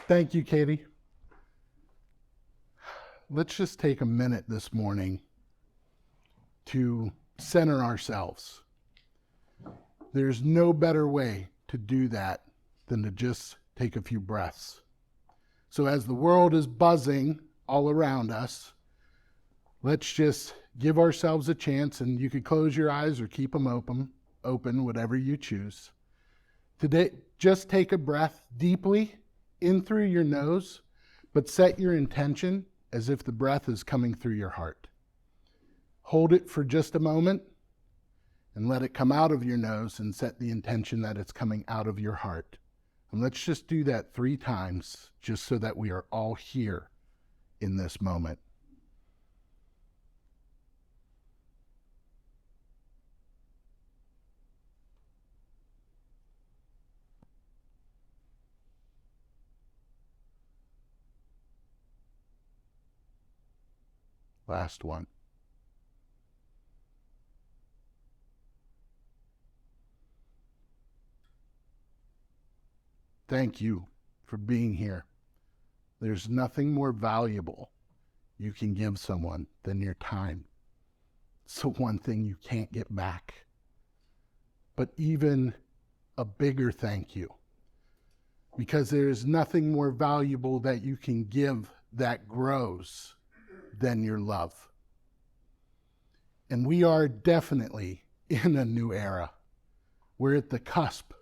Thank you, Katie. Let's just take a minute this morning to center ourselves. There's no better way to do that than to just take a few breaths. So as the world is buzzing all around us, let's just give ourselves a chance, and you could close your eyes or keep them open, whatever you choose. Today, just take a breath deeply in through your nose, but set your intention as if the breath is coming through your heart. Hold it for just a moment and let it come out of your nose and set the intention that it's coming out of your heart. And let's just do that 3 times just so that we are all here in this moment. Last one. Thank you for being here. There's nothing more valuable you can give someone than your time. It's the one thing you can't get back. But even a bigger thank you, because there is nothing more valuable that you can give that grows than your love. And we are definitely in a new era. We're at the cusp,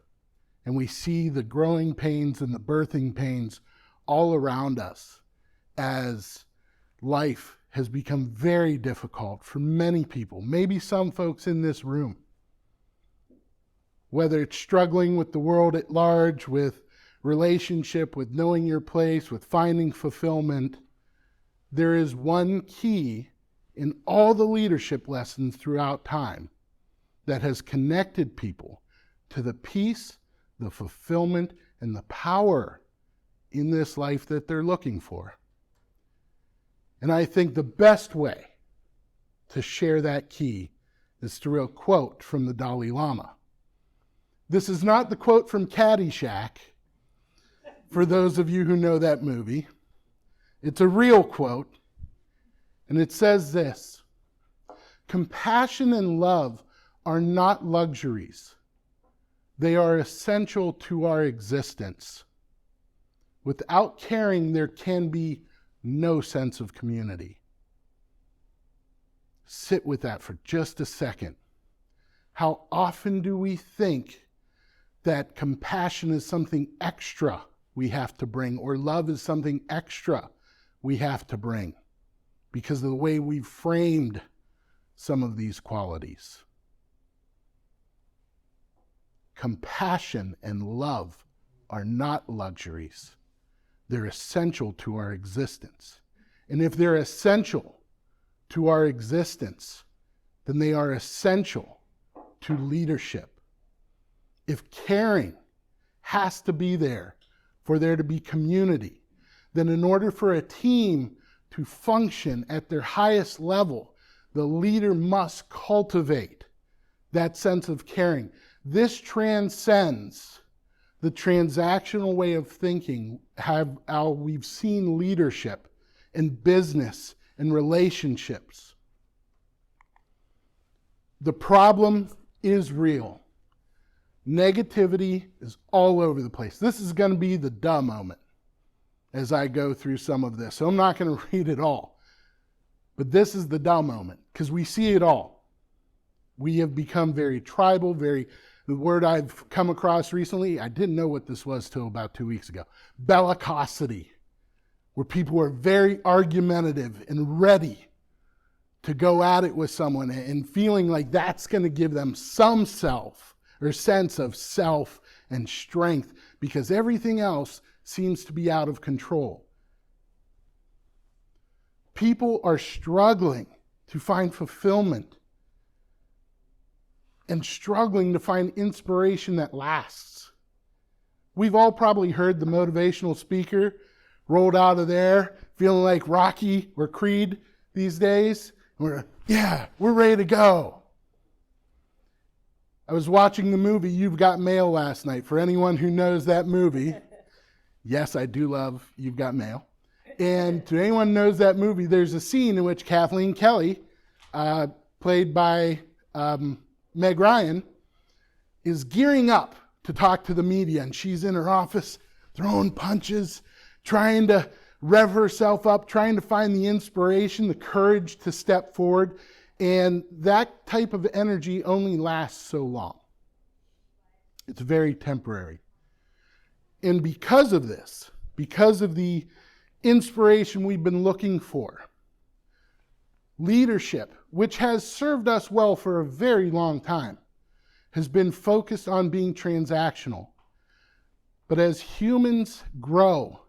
and we see the growing pains and the birthing pains all around us as life has become very difficult for many people, maybe some folks in this room. Whether it's struggling with the world at large, with relationship, with knowing your place, with finding fulfillment, there is one key in all the leadership lessons throughout time that has connected people to the peace, the fulfillment, and the power in this life that they're looking for. And I think the best way to share that key is through a quote from the Dalai Lama. This is not the quote from Caddyshack, for those of you who know that movie. It's a real quote, and it says this: compassion and love are not luxuries. They are essential to our existence. Without caring, there can be no sense of community. Sit with that for just a second. How often do we think that compassion is something extra we have to bring, or love is something extra we have to bring because of the way we've framed some of these qualities? Compassion and love are not luxuries. They're essential to our existence. And if they're essential to our existence, then they are essential to leadership. If caring has to be there for there to be community, then in order for a team to function at their highest level, the leader must cultivate that sense of caring. This transcends the transactional way of thinking, how we've seen leadership in business and relationships. The problem is real. Negativity is all over the place. This is going to be the duh moment as I go through some of this. So I'm not going to read it all. But this is the duh moment because we see it all. We have become very tribal, the word I've come across recently, I didn't know what this was till about 2 weeks ago. Bellicosity, where people are very argumentative and ready to go at it with someone and feeling like that's going to give them some self or sense of self and strength because everything else seems to be out of control. People are struggling to find fulfillment and struggling to find inspiration that lasts. We've all probably heard the motivational speaker rolled out of there feeling like Rocky or Creed these days. We're ready to go. I was watching the movie You've Got Mail last night. For anyone who knows that movie, Yes, I do love You've Got Mail. And to anyone who knows that movie, there's a scene in which Kathleen Kelly, played by Meg Ryan, is gearing up to talk to the media. And she's in her office throwing punches, trying to rev herself up, trying to find the inspiration, the courage to step forward. And that type of energy only lasts so long. It's very temporary. And because of this, because of the inspiration we've been looking for, leadership, which has served us well for a very long time, has been focused on being transactional. But as humans grow,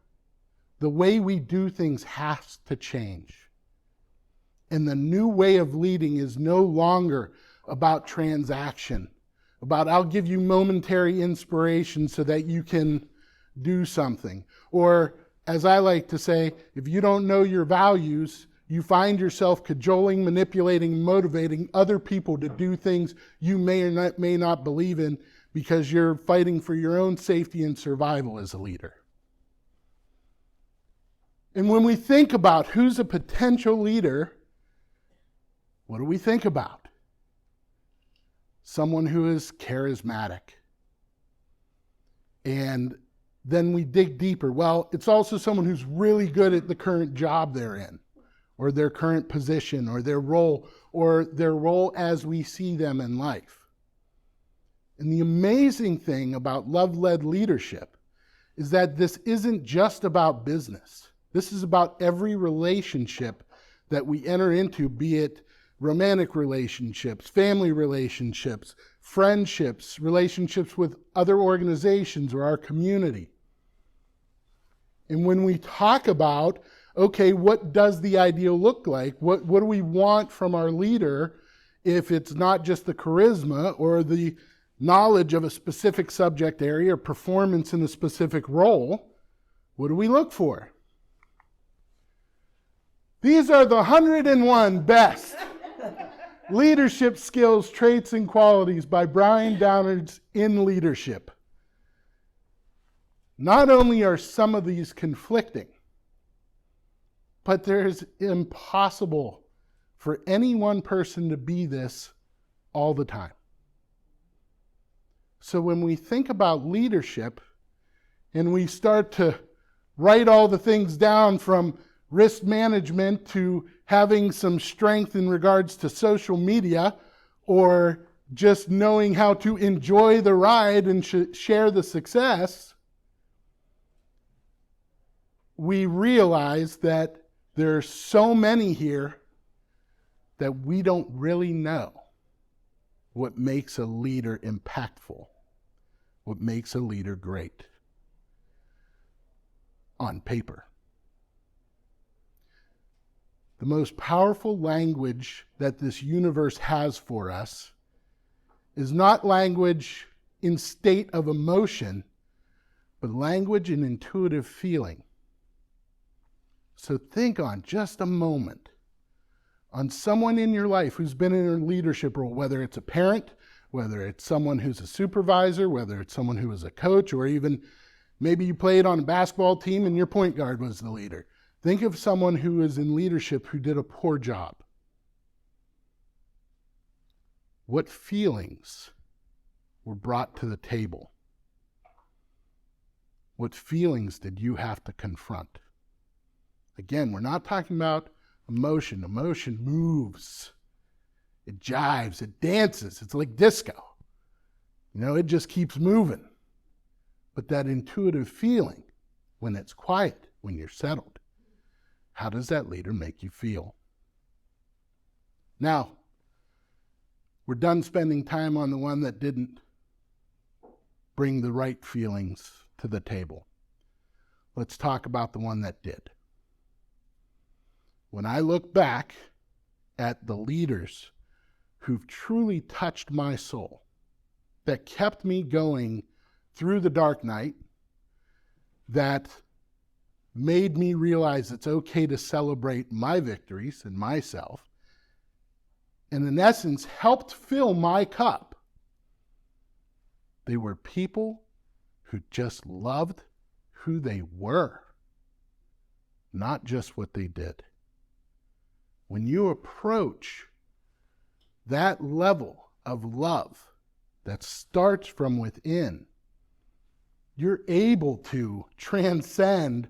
the way we do things has to change. And the new way of leading is no longer about transaction, about I'll give you momentary inspiration so that you can do something. Or, as I like to say, if you don't know your values, you find yourself cajoling, manipulating, motivating other people to do things you may or may not believe in because you're fighting for your own safety and survival as a leader. And when we think about who's a potential leader, what do we think about? Someone who is charismatic. And then we dig deeper. Well, it's also someone who's really good at the current job they're in, or their current position, or their role as we see them in life. And the amazing thing about love-led leadership is that this isn't just about business. This is about every relationship that we enter into, be it romantic relationships, family relationships, friendships, relationships with other organizations or our community. And when we talk about, okay, what does the ideal look like? What do we want from our leader if it's not just the charisma or the knowledge of a specific subject area or performance in a specific role? What do we look for? These are the 101 best leadership skills, traits, and qualities by Brian Downard's In Leadership. Not only are some of these conflicting, but there's impossible for any one person to be this all the time. So when we think about leadership and we start to write all the things down from risk management to having some strength in regards to social media, or just knowing how to enjoy the ride and share the success, we realize that there are so many here that we don't really know what makes a leader impactful, what makes a leader great on paper. The most powerful language that this universe has for us is not language in state of emotion, but language in intuitive feeling. So think on just a moment on someone in your life who's been in a leadership role, whether it's a parent, whether it's someone who's a supervisor, whether it's someone who is a coach, or even maybe you played on a basketball team and your point guard was the leader. Think of someone who is in leadership who did a poor job. What feelings were brought to the table? What feelings did you have to confront? Again, we're not talking about emotion. Emotion moves. It jives. It dances. It's like disco. It just keeps moving. But that intuitive feeling, when it's quiet, when you're settled, how does that leader make you feel? Now, we're done spending time on the one that didn't bring the right feelings to the table. Let's talk about the one that did. When I look back at the leaders who've truly touched my soul, that kept me going through the dark night, that made me realize it's okay to celebrate my victories and myself, and in essence helped fill my cup. They were people who just loved who they were, not just what they did. When you approach that level of love that starts from within, you're able to transcend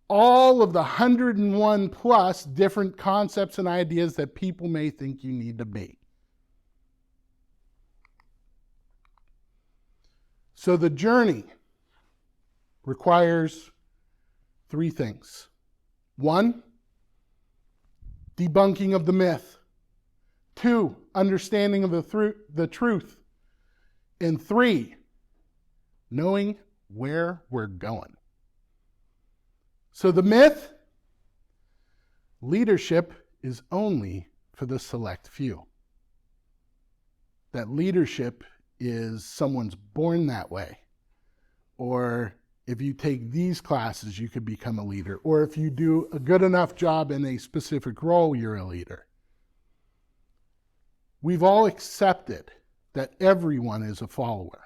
all of the 101 plus different concepts and ideas that people may think you need to be. So the journey requires 3 things. 1, debunking of the myth. 2, understanding of the truth. And 3, knowing where we're going. So the myth, leadership is only for the select few. That leadership is someone's born that way. Or if you take these classes, you could become a leader. Or if you do a good enough job in a specific role, you're a leader. We've all accepted that everyone is a follower.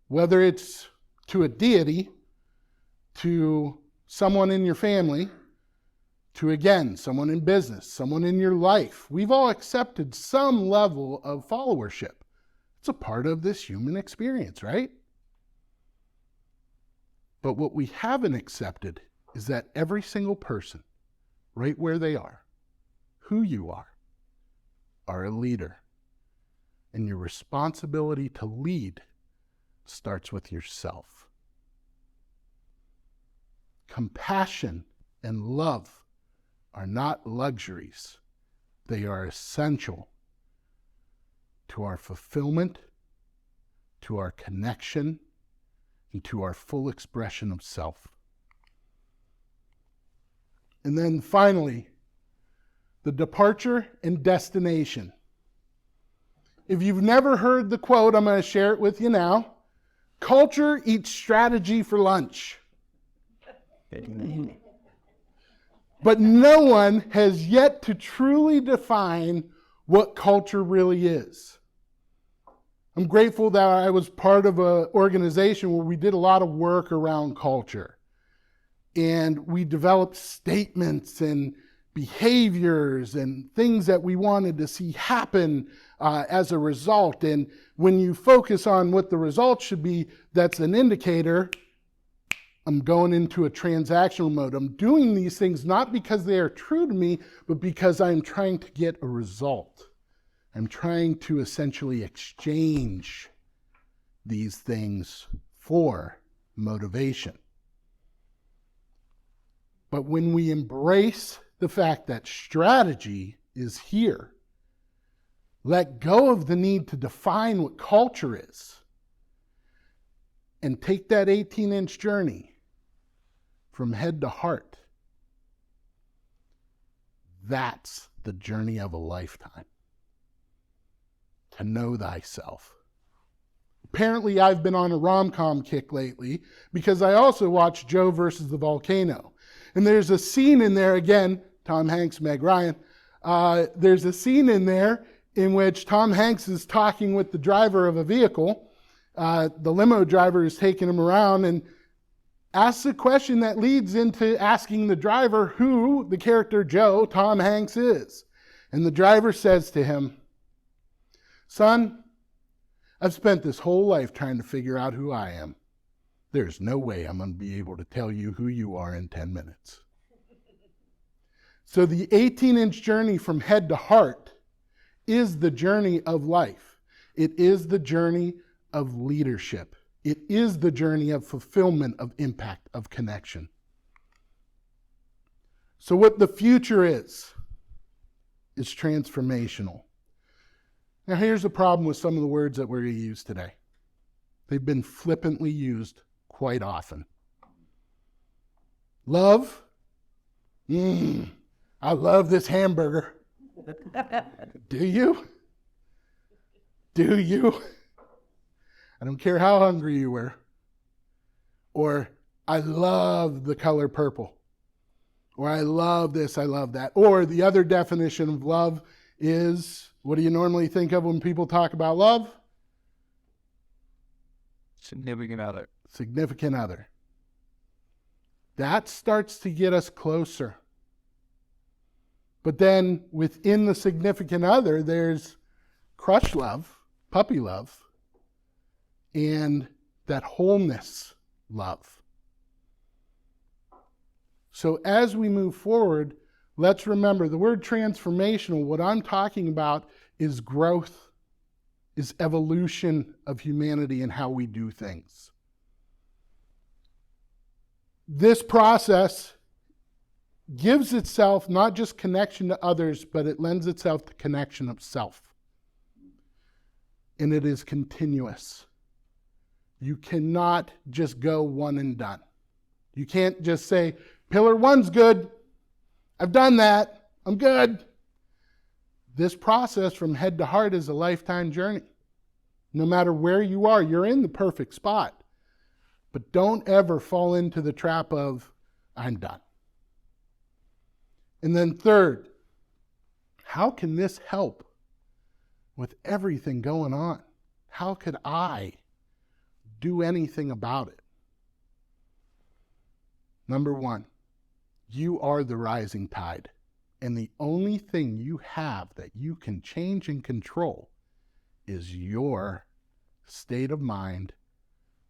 Whether it's to a deity, to someone in your family, to, again, someone in business, someone in your life. We've all accepted some level of followership. It's a part of this human experience, right? But what we haven't accepted is that every single person, right where they are, who you are a leader. And your responsibility to lead starts with yourself. Compassion and love are not luxuries. They are essential to our fulfillment, to our connection, and to our full expression of self. And then finally, the departure and destination. If you've never heard the quote, I'm going to share it with you now. Culture eats strategy for lunch. But no one has yet to truly define what culture really is. I'm grateful that I was part of an organization where we did a lot of work around culture. And we developed statements and behaviors and things that we wanted to see happen as a result. And when you focus on what the results should be, that's an indicator. I'm going into a transactional mode. I'm doing these things not because they are true to me, but because I'm trying to get a result. I'm trying to essentially exchange these things for motivation. But when we embrace the fact that strategy is here, let go of the need to define what culture is, and take that 18-inch journey from head to heart, that's the journey of a lifetime. To know thyself. Apparently, I've been on a rom-com kick lately because I also watched Joe versus the Volcano. And there's a scene in there, again, Tom Hanks, Meg Ryan, there's a scene in there in which Tom Hanks is talking with the driver of a vehicle. The limo driver is taking him around and asks a question that leads into asking the driver who the character Joe, Tom Hanks, is. And the driver says to him, "Son, I've spent this whole life trying to figure out who I am. There's no way I'm going to be able to tell you who you are in 10 minutes. So the 18-inch journey from head to heart is the journey of life. It is the journey of leadership. It is the journey of fulfillment, of impact, of connection. So what the future is transformational. Now here's the problem with some of the words that we're going to use today. They've been flippantly used quite often. Love. I love this hamburger. Do you? Do you? I don't care how hungry you were. Or, I love the color purple. Or, I love this, I love that. Or, the other definition of love is, what do you normally think of when people talk about love? Significant other. Significant other. that starts to get us closer. But then within the significant other, there's crush love, puppy love, and that wholeness love. So as we move forward, let's remember the word transformational, what I'm talking about is growth, is evolution of humanity and how we do things. This process gives itself not just connection to others, but it lends itself to connection of self. And it is continuous. You cannot just go one and done. You can't just say, pillar one's good. I've done that. I'm good. This process from head to heart is a lifetime journey. No matter where you are, you're in the perfect spot. But don't ever fall into the trap of, I'm done. And then third, how can this help with everything going on? How could I do anything about it? Number one, you are the rising tide. And the only thing you have that you can change and control is your state of mind,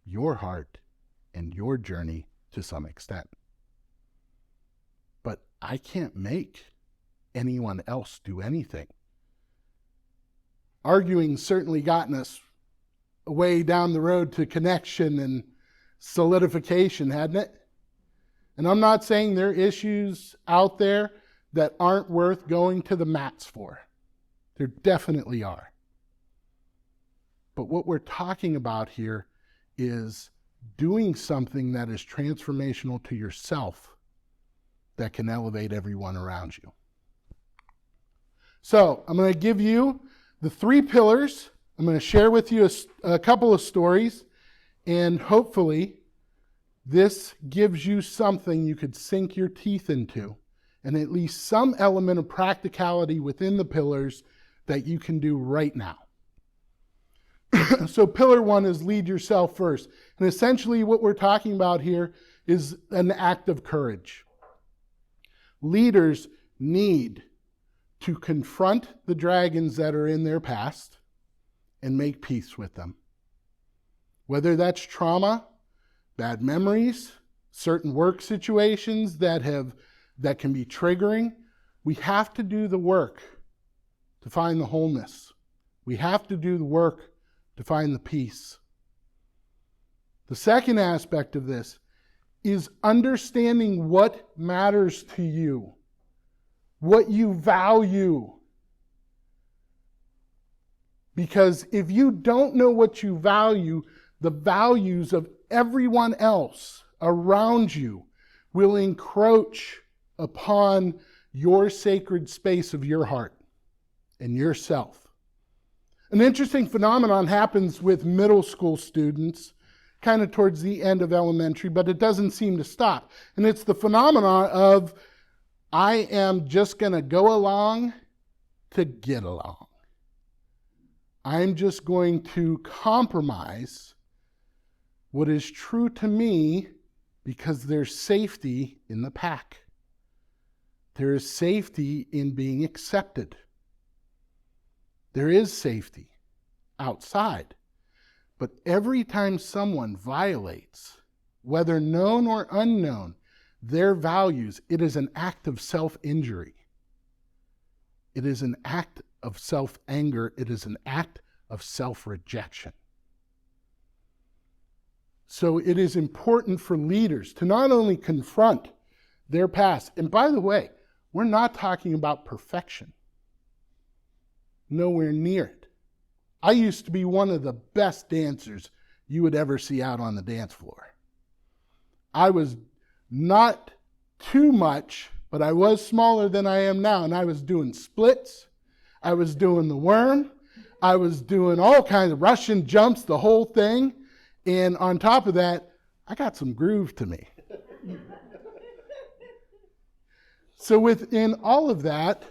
your heart, and your journey to some extent. But I can't make anyone else do anything. Arguing's certainly gotten us way down the road to connection and solidification, hadn't it? And I'm not saying there are issues out there that aren't worth going to the mats for. There definitely are. But what we're talking about here is doing something that is transformational to yourself that can elevate everyone around you. So I'm going to give you the 3 pillars. I'm going to share with you a couple of stories, and hopefully this gives you something you could sink your teeth into, and at least some element of practicality within the pillars that you can do right now. So pillar 1 is lead yourself first. And essentially what we're talking about here is an act of courage. Leaders need to confront the dragons that are in their past and make peace with them. Whether that's trauma, bad memories, certain work situations that can be triggering, we have to do the work to find the wholeness. We have to do the work to find the peace. The second aspect of this is understanding what matters to you, what you value. Because if you don't know what you value, the values of everyone else around you will encroach upon your sacred space of your heart and yourself. An interesting phenomenon happens with middle school students, kind of towards the end of elementary, but it doesn't seem to stop. And it's the phenomenon of, I am just going to go along to get along. I'm just going to compromise what is true to me because there's safety in the pack. There is safety in being accepted. There is safety outside. But every time someone violates, whether known or unknown, their values, it is an act of self-injury. It is an act of self-anger. It is an act of self-rejection. So it is important for leaders to not only confront their past, and by the way, we're not talking about perfection. Nowhere near it. I used to be one of the best dancers you would ever see out on the dance floor. I was not too much, but I was smaller than I am now, and I was doing splits. I was doing the worm. I was doing all kinds of Russian jumps, the whole thing. And on top of that, I got some groove to me. So within all of that,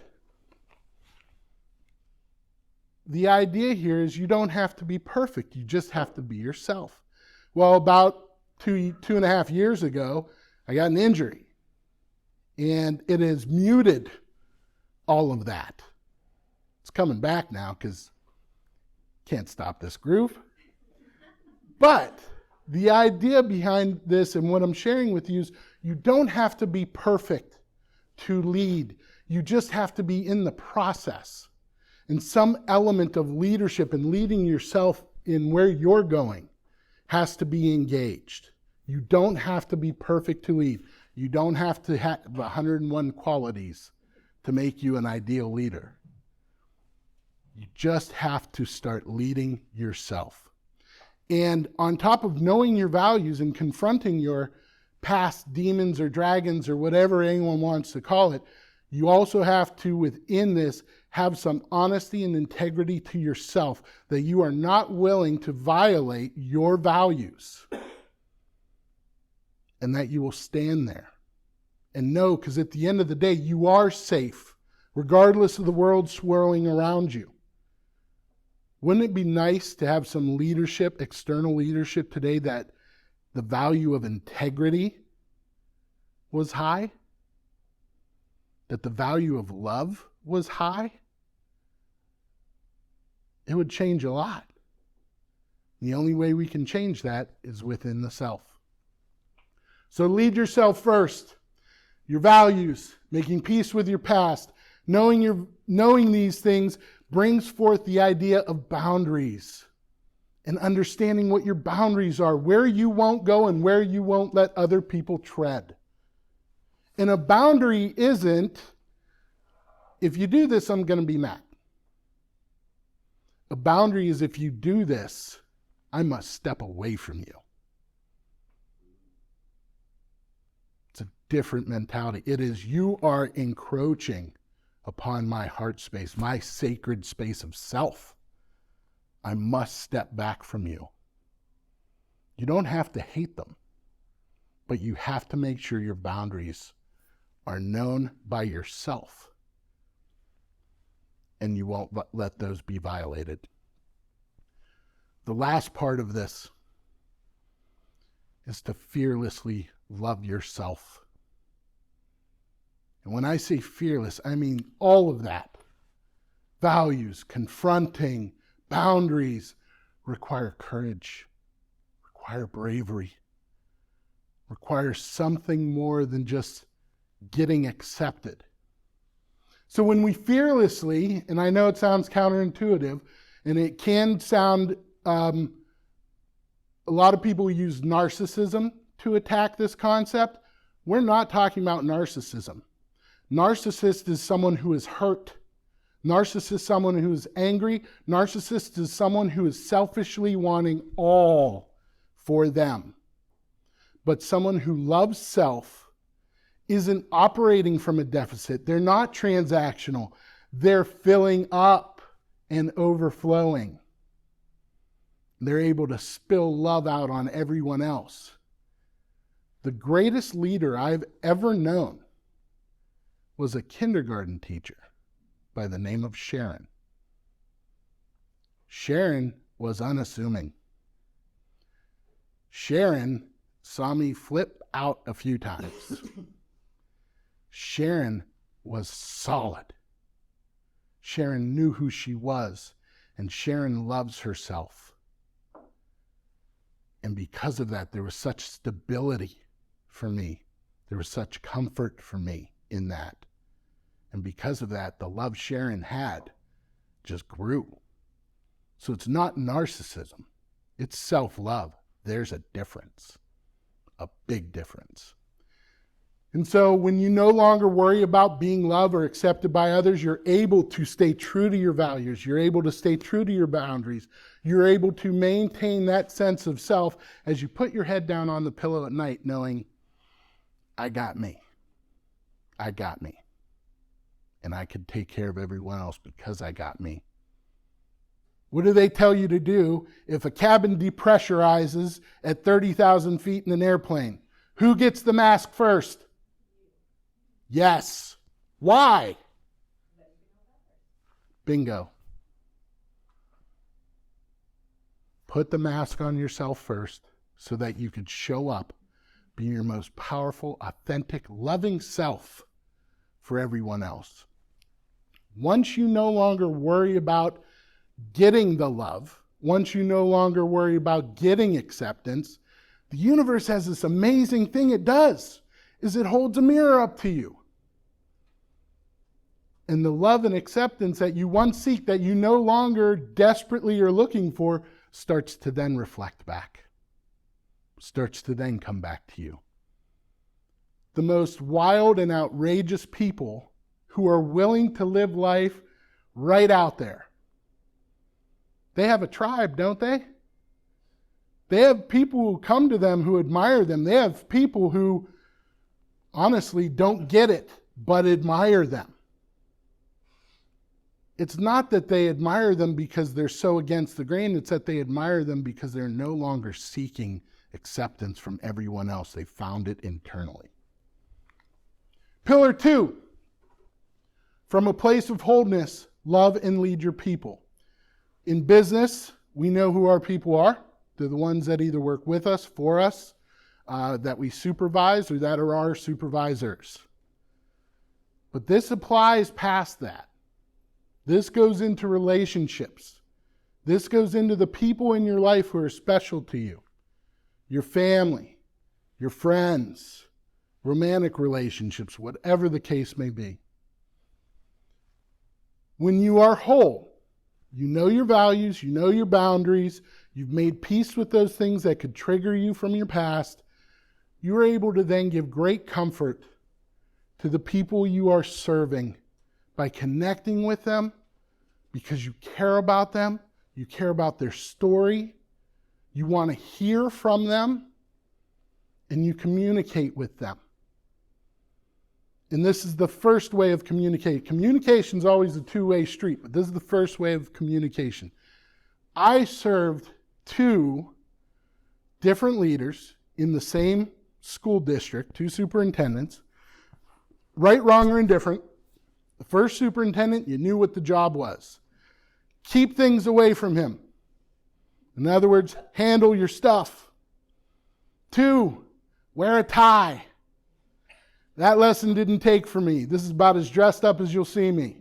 the idea here is you don't have to be perfect. You just have to be yourself. Well, about two and a half years ago, I got an injury. And it has muted all of that. It's coming back now because can't stop this groove. But the idea behind this and what I'm sharing with you is you don't have to be perfect to lead. You just have to be in the process. And some element of leadership and leading yourself in where you're going has to be engaged. You don't have to be perfect to lead. You don't have to have 101 qualities to make you an ideal leader. You just have to start leading yourself. And on top of knowing your values and confronting your past demons or dragons or whatever anyone wants to call it, you also have to, within this, have some honesty and integrity to yourself, that you are not willing to violate your values, and that you will stand there and know, because at the end of the day, you are safe, regardless of the world swirling around you. Wouldn't it be nice to have some leadership, external leadership today, that the value of integrity was high? That the value of love was high? It would change a lot. The only way we can change that is within the self. So lead yourself first. Your values, making peace with your past, knowing these things brings forth the idea of boundaries and understanding what your boundaries are, where you won't go and where you won't let other people tread. And a boundary isn't, if you do this, I'm going to be mad. A boundary is, if you do this, I must step away from you. It's a different mentality. It is, you are encroaching upon my heart space, my sacred space of self. I must step back from you. You don't have to hate them, but you have to make sure your boundaries are known by yourself, and you won't let those be violated. The last part of this is to fearlessly love yourself. And when I say fearless, I mean all of that. Values, confronting, boundaries require courage, require bravery, require something more than just getting accepted. So when we fearlessly, and I know it sounds counterintuitive, and it can sound, a lot of people use narcissism to attack this concept. We're not talking about narcissism. Narcissist is someone who is hurt. Narcissist is someone who is angry. Narcissist is someone who is selfishly wanting all for them. But someone who loves self isn't operating from a deficit. They're not transactional. They're filling up and overflowing. They're able to spill love out on everyone else. The greatest leader I've ever known was a kindergarten teacher by the name of Sharon. Sharon was unassuming. Sharon saw me flip out a few times. Sharon was solid. Sharon knew who she was, and Sharon loves herself. And because of that, there was such stability for me. There was such comfort for me in that. And because of that, the love Sharon had just grew. So it's not narcissism. It's self-love. There's a difference, a big difference. And so when you no longer worry about being loved or accepted by others, you're able to stay true to your values. You're able to stay true to your boundaries. You're able to maintain that sense of self as you put your head down on the pillow at night knowing, I got me. I got me. And I could take care of everyone else because I got me. What do they tell you to do if a cabin depressurizes at 30,000 feet in an airplane? Who gets the mask first? Yes. Why? Bingo. Put the mask on yourself first so that you could show up Be your most powerful, authentic, loving self for everyone else. Once you no longer worry about getting the love, once you no longer worry about getting acceptance, the universe has this amazing thing it does, is it holds a mirror up to you. And the love and acceptance that you once seek, that you no longer desperately are looking for, starts to then reflect back, starts to then come back to you. The most wild and outrageous people who are willing to live life right out there, they have a tribe, don't they? They have people who come to them who admire them. They have people who honestly don't get it, but admire them. It's not that they admire them because they're so against the grain. It's that they admire them because they're no longer seeking acceptance from everyone else. They found it internally. Pillar 2, from a place of wholeness, love and lead your people. In business, we know who our people are. They're the ones that either work with us, for us, that we supervise, or that are our supervisors. But this applies past that. This goes into relationships. This goes into the people in your life who are special to you. Your family, your friends, romantic relationships, whatever the case may be. When you are whole, you know your values, you know your boundaries, you've made peace with those things that could trigger you from your past, you are able to then give great comfort to the people you are serving by connecting with them because you care about them, you care about their story, you want to hear from them, and you communicate with them. And this is the first way of communicating. Communication is always a two-way street, but this is the first way of communication. I served 2 different leaders in the same school district, 2 superintendents, right, wrong, or indifferent. The first superintendent, you knew what the job was. Keep things away from him. In other words, handle your stuff. 2, wear a tie. That lesson didn't take for me. This is about as dressed up as you'll see me.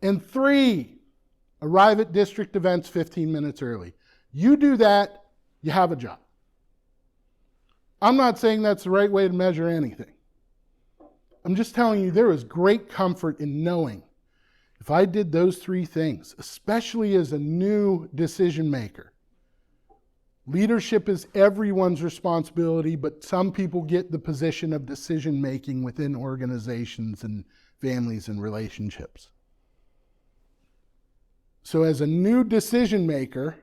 And 3, arrive at district events 15 minutes early. You do that, you have a job. I'm not saying that's the right way to measure anything. I'm just telling you there is great comfort in knowing if I did those 3 things, especially as a new decision maker. Leadership is everyone's responsibility, but some people get the position of decision making within organizations and families and relationships. So as a new decision maker,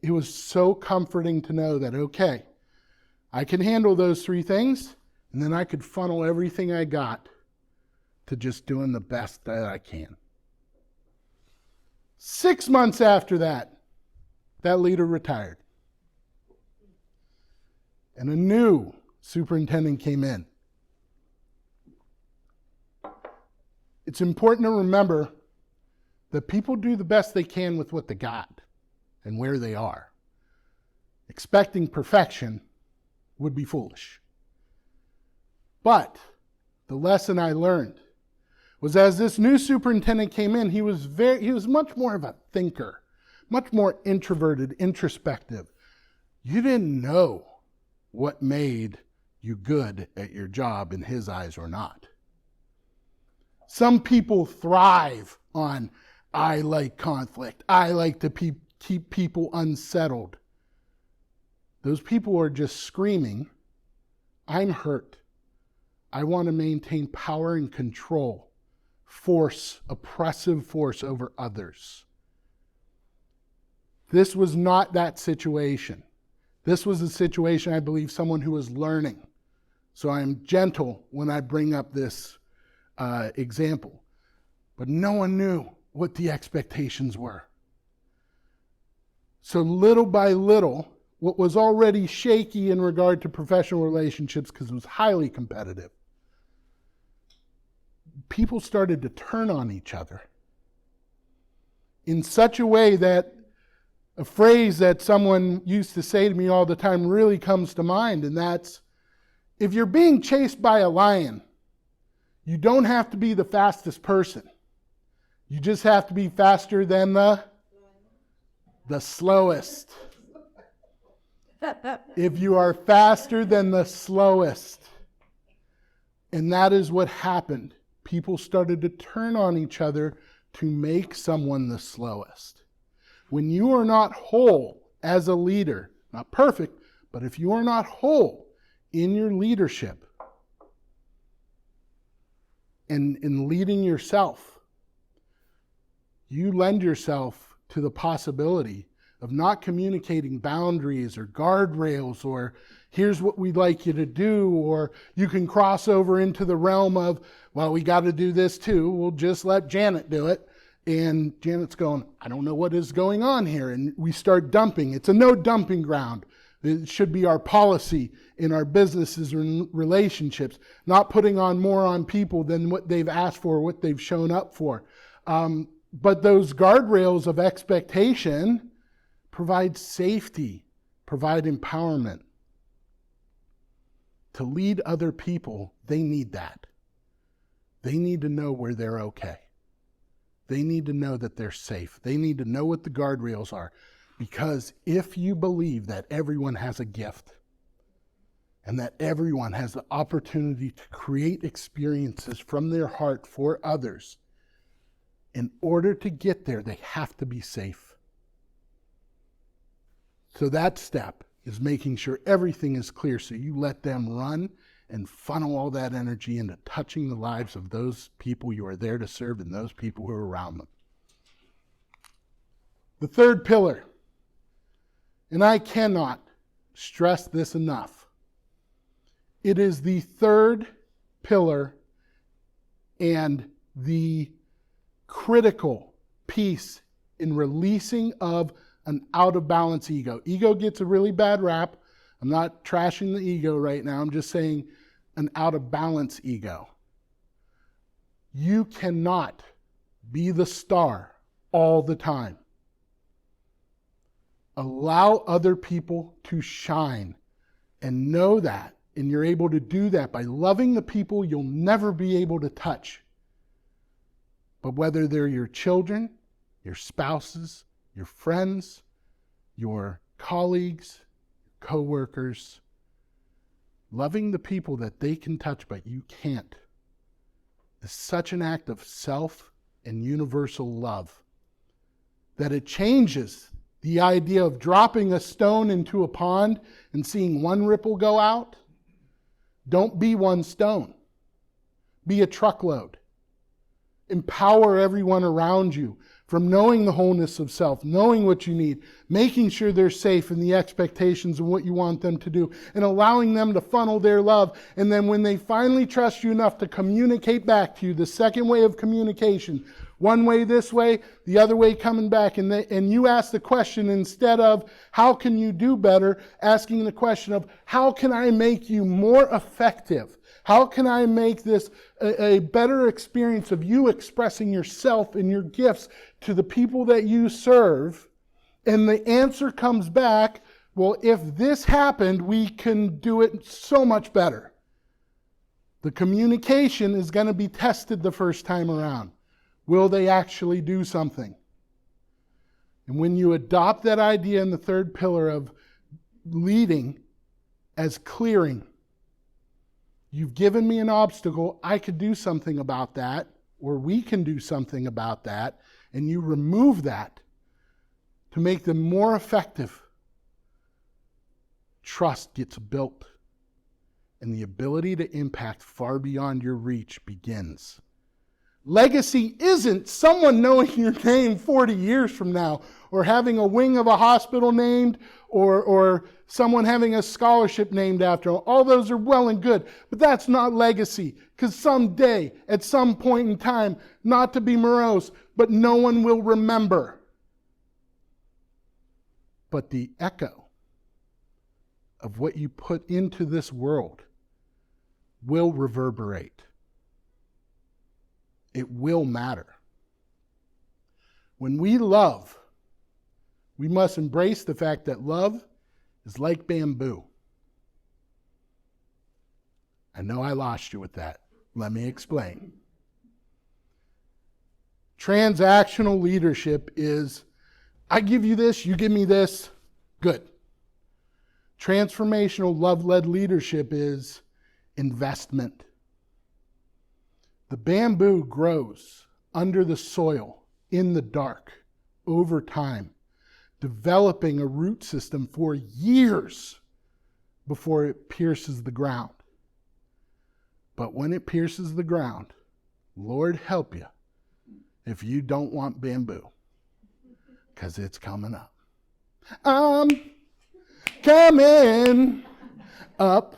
it was so comforting to know that, okay, I can handle those 3 things, and then I could funnel everything I got to just doing the best that I can. 6 months after that, that leader retired. And a new superintendent came in. It's important to remember that people do the best they can with what they got and where they are. Expecting perfection would be foolish. But the lesson I learned was as this new superintendent came in, he was much more of a thinker, much more introverted, introspective. You didn't know what made you good at your job in his eyes or not. Some people thrive on, I like conflict. I like to keep people unsettled. Those people are just screaming, I'm hurt. I want to maintain power and control, force, oppressive force over others. This was not that situation. This was a situation, I believe, someone who was learning. So I am gentle when I bring up this example. But no one knew what the expectations were. So little by little, what was already shaky in regard to professional relationships, because it was highly competitive, people started to turn on each other in such a way that a phrase that someone used to say to me all the time really comes to mind, and that's, If you're being chased by a lion, you don't have to be the fastest person. You just have to be faster than the slowest. If you are faster than the slowest. And that is what happened. People started to turn on each other to make someone the slowest. When you are not whole as a leader, not perfect, but if you are not whole in your leadership and in leading yourself, you lend yourself to the possibility of not communicating boundaries or guardrails or here's what we'd like you to do, or you can cross over into the realm of, well, we got to do this too. We'll just let Janet do it. And Janet's going, I don't know what is going on here. And we start dumping. It's a no dumping ground. It should be our policy in our businesses and relationships, not putting on more on people than what they've asked for, what they've shown up for. But those guardrails of expectation provide safety, provide empowerment. To lead other people, they need that. They need to know where they're okay. They need to know that they're safe. They need to know what the guardrails are. Because if you believe that everyone has a gift and that everyone has the opportunity to create experiences from their heart for others, in order to get there, they have to be safe. So that step is making sure everything is clear so you let them run and funnel all that energy into touching the lives of those people you are there to serve and those people who are around them. The third pillar, and I cannot stress this enough, it is the third pillar and the critical piece in releasing of an out-of-balance ego. Ego gets a really bad rap. I'm not trashing the ego right now. I'm just saying an out-of-balance ego. You cannot be the star all the time. Allow other people to shine and know that. And you're able to do that by loving the people you'll never be able to touch. But whether they're your children, your spouses, your friends, your colleagues, co-workers, loving the people that they can touch but you can't is such an act of self and universal love that it changes the idea of dropping a stone into a pond and seeing one ripple go out. Don't be one stone. Be a truckload. Empower everyone around you from knowing the wholeness of self, knowing what you need, making sure they're safe in the expectations of what you want them to do, and allowing them to funnel their love. And then when they finally trust you enough to communicate back to you, the second way of communication, one way this way, the other way coming back, and you ask the question instead of, how can you do better, asking the question of, how can I make you more effective? How can I make this a better experience of you expressing yourself and your gifts to the people that you serve? And the answer comes back, well, if this happened, we can do it so much better. The communication is going to be tested the first time around. Will they actually do something? And when you adopt that idea in the third pillar of leading as clearing, you've given me an obstacle, I could do something about that, or we can do something about that, and you remove that to make them more effective. Trust gets built, and the ability to impact far beyond your reach begins. Legacy isn't someone knowing your name 40 years from now, or having a wing of a hospital named, or someone having a scholarship named after them. All those are well and good, but that's not legacy. Because someday, at some point in time, not to be morose, but no one will remember. But the echo of what you put into this world will reverberate. It will matter. When we love, we must embrace the fact that love is like bamboo. I know I lost you with that. Let me explain. Transactional leadership is, I give you this, you give me this, good. Transformational love-led leadership is investment. The bamboo grows under the soil, in the dark, over time, developing a root system for years before it pierces the ground. But when it pierces the ground, Lord help you if you don't want bamboo, because it's coming up. I'm coming up.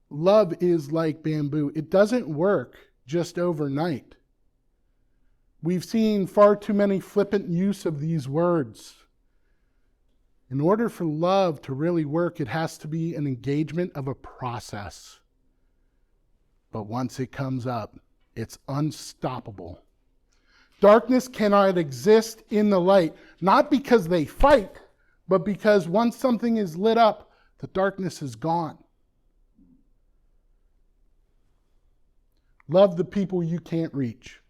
Love is like bamboo. It doesn't work just overnight. We've seen far too many flippant use of these words. In order for love to really work, it has to be an engagement of a process. But once it comes up, it's unstoppable. Darkness cannot exist in the light, not because they fight, but because once something is lit up, the darkness is gone. Love the people you can't reach.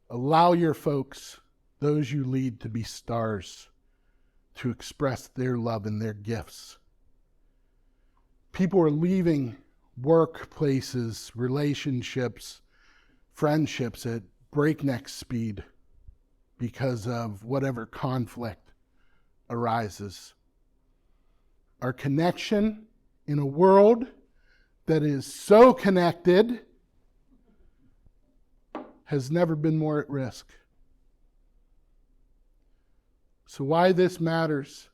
Allow your folks, those you lead, to be stars, to express their love and their gifts. People are leaving workplaces, relationships, friendships at breakneck speed because of whatever conflict arises. Our connection in a world that is so connected has never been more at risk. So why this matters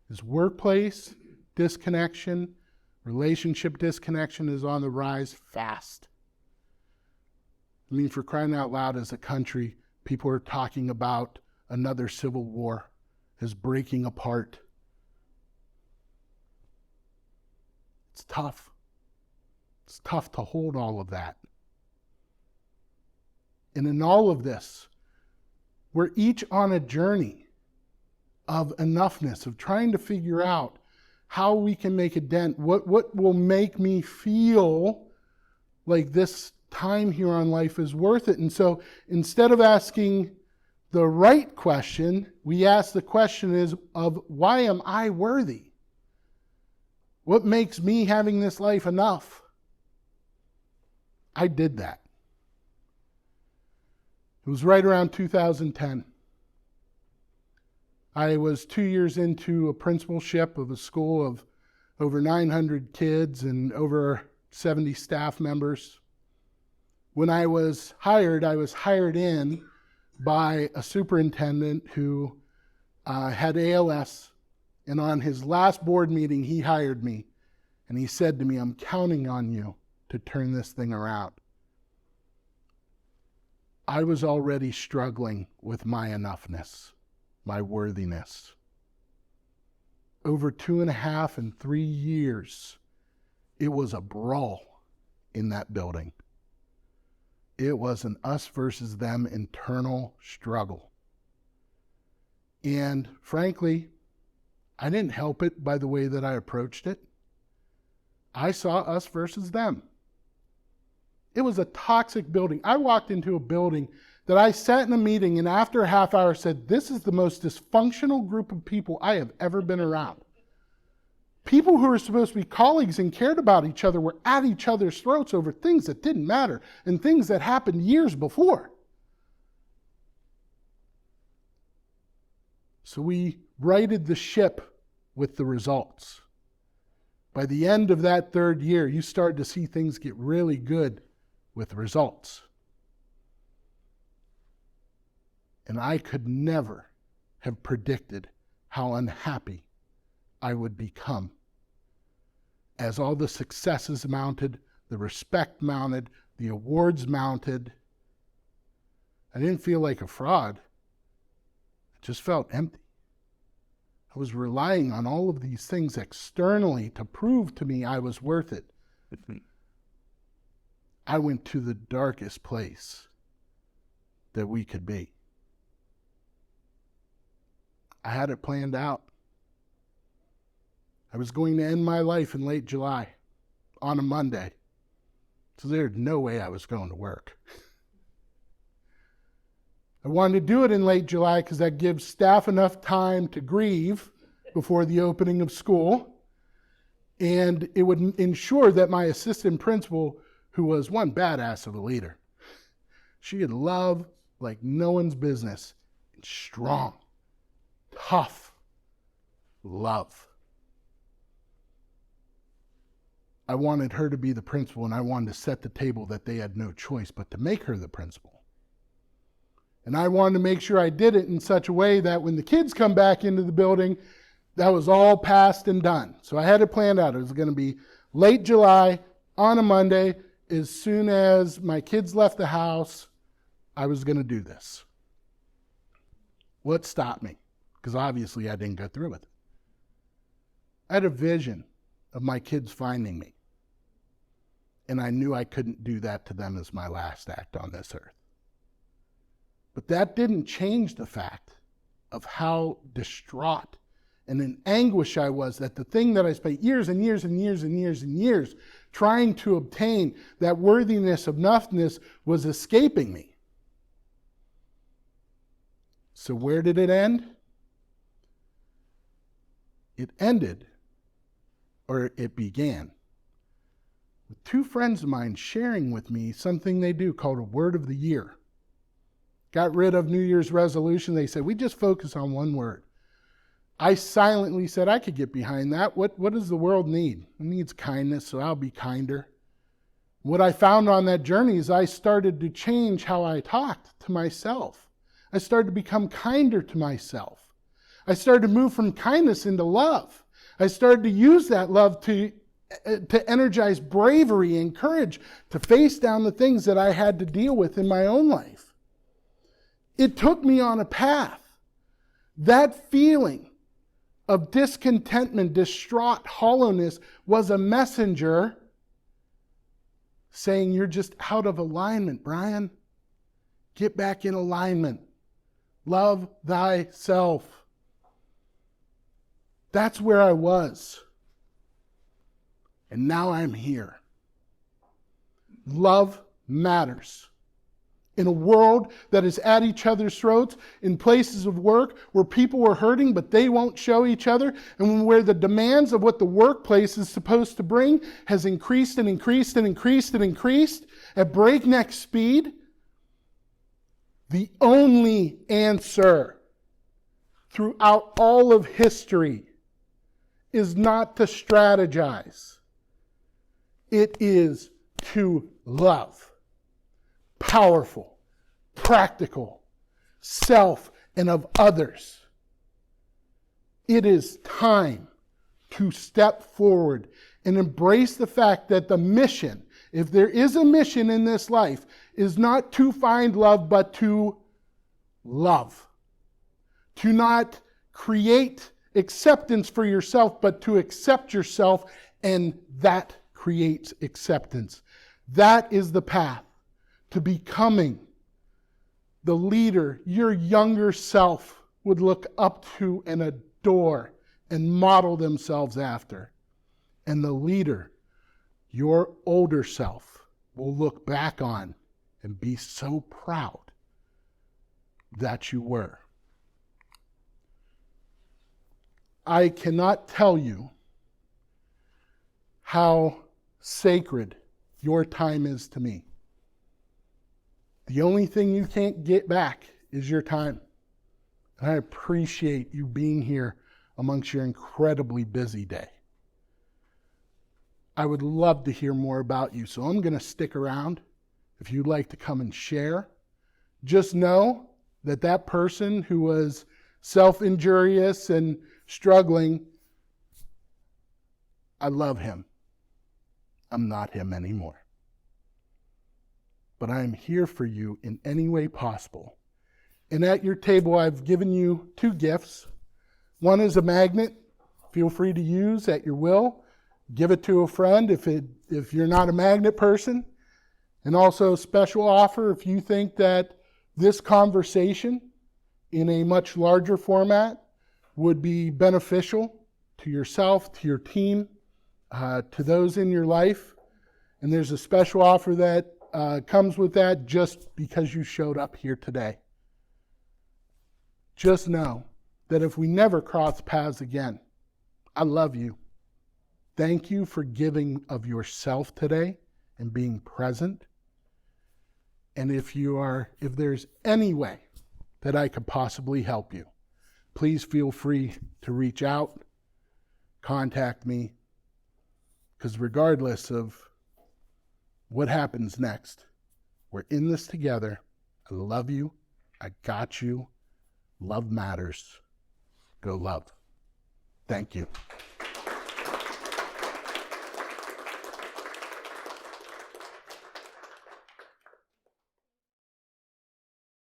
is workplace disconnection, relationship disconnection is on the rise fast. I mean, for crying out loud, as a country, people are talking about another civil war is breaking apart. It's tough. It's tough to hold all of that. And in all of this, we're each on a journey of enoughness, of trying to figure out how we can make a dent. What will make me feel like this time here on life is worth it? And so instead of asking the right question, we ask the question of why am I worthy? What makes me having this life enough? I did that. It was right around 2010. I was 2 years into a principalship of a school of over 900 kids and over 70 staff members. When I was hired in by a superintendent who had ALS, and on his last board meeting, he hired me, and he said to me, "I'm counting on you to turn this thing around." I was already struggling with my enoughness, my worthiness. Over 2.5 and 3 years, it was a brawl in that building. It was an us versus them internal struggle. And frankly, I didn't help it by the way that I approached it. I saw us versus them. It was a toxic building. I walked into a building that I sat in a meeting and after a half hour said, this is the most dysfunctional group of people I have ever been around. People who were supposed to be colleagues and cared about each other were at each other's throats over things that didn't matter and things that happened years before. So we righted the ship with the results. By the end of that 3rd year, you started to see things get really good with results. And I could never have predicted how unhappy I would become. As all the successes mounted, the respect mounted, the awards mounted, I didn't feel like a fraud. I just felt empty. I was relying on all of these things externally to prove to me I was worth it. I went to the darkest place that we could be. I had it planned out. I was going to end my life in late July on a Monday. So there's no way I was going to work. I wanted to do it in late July because that gives staff enough time to grieve before the opening of school. And it would ensure that my assistant principal, who was one badass of a leader, she had love like no one's business. Strong, tough love. I wanted her to be the principal, and I wanted to set the table that they had no choice but to make her the principal. And I wanted to make sure I did it in such a way that when the kids come back into the building, that was all passed and done. So I had it planned out. It was going to be late July on a Monday. As soon as my kids left the house, I was going to do this. What stopped me? Because obviously I didn't go through with it. I had a vision of my kids finding me. And I knew I couldn't do that to them as my last act on this earth. But that didn't change the fact of how distraught and in anguish I was that the thing that I spent years and years and years and years and years trying to obtain, that worthiness of enoughness, was escaping me. So where did it end? It ended, or it began, with two friends of mine sharing with me something they do called a word of the year. Got rid of New Year's resolution. They said, we just focus on one word. I silently said, I could get behind that. What does the world need? It needs kindness, so I'll be kinder. What I found on that journey is I started to change how I talked to myself. I started to become kinder to myself. I started to move from kindness into love. I started to use that love to energize bravery and courage to face down the things that I had to deal with in my own life. It took me on a path. That feeling of discontentment, distraught, hollowness was a messenger saying, you're just out of alignment, Brian. Get back in alignment. Love thyself. That's where I was. And now I'm here. Love matters. In a world that is at each other's throats, in places of work where people are hurting but they won't show each other, and where the demands of what the workplace is supposed to bring has increased and increased and increased and increased at breakneck speed, the only answer throughout all of history is not to strategize. It is to love. Powerful, practical, self and of others. It is time to step forward and embrace the fact that the mission, if there is a mission in this life, is not to find love, but to love. To not create acceptance for yourself, but to accept yourself, and that creates acceptance. That is the path to becoming the leader your younger self would look up to and adore and model themselves after. And the leader your older self will look back on and be so proud that you were. I cannot tell you how sacred your time is to me. The only thing you can't get back is your time. And I appreciate you being here amongst your incredibly busy day. I would love to hear more about you, so I'm going to stick around. If you'd like to come and share, just know that that person who was self-injurious and struggling, I love him. I'm not him anymore. But I am here for you in any way possible. And at your table, I've given you two gifts. One is a magnet. Feel free to use at your will. Give it to a friend if you're not a magnet person. And also a special offer if you think that this conversation in a much larger format would be beneficial to yourself, to your team, to those in your life. And there's a special offer that comes with that just because you showed up here today. Just know that if we never cross paths again, I love you. Thank you for giving of yourself today and being present. And if there's any way that I could possibly help you, please feel free to reach out, contact me, because regardless of what happens next, we're in this together. I love you. I got you. Love matters. Go love. Thank you.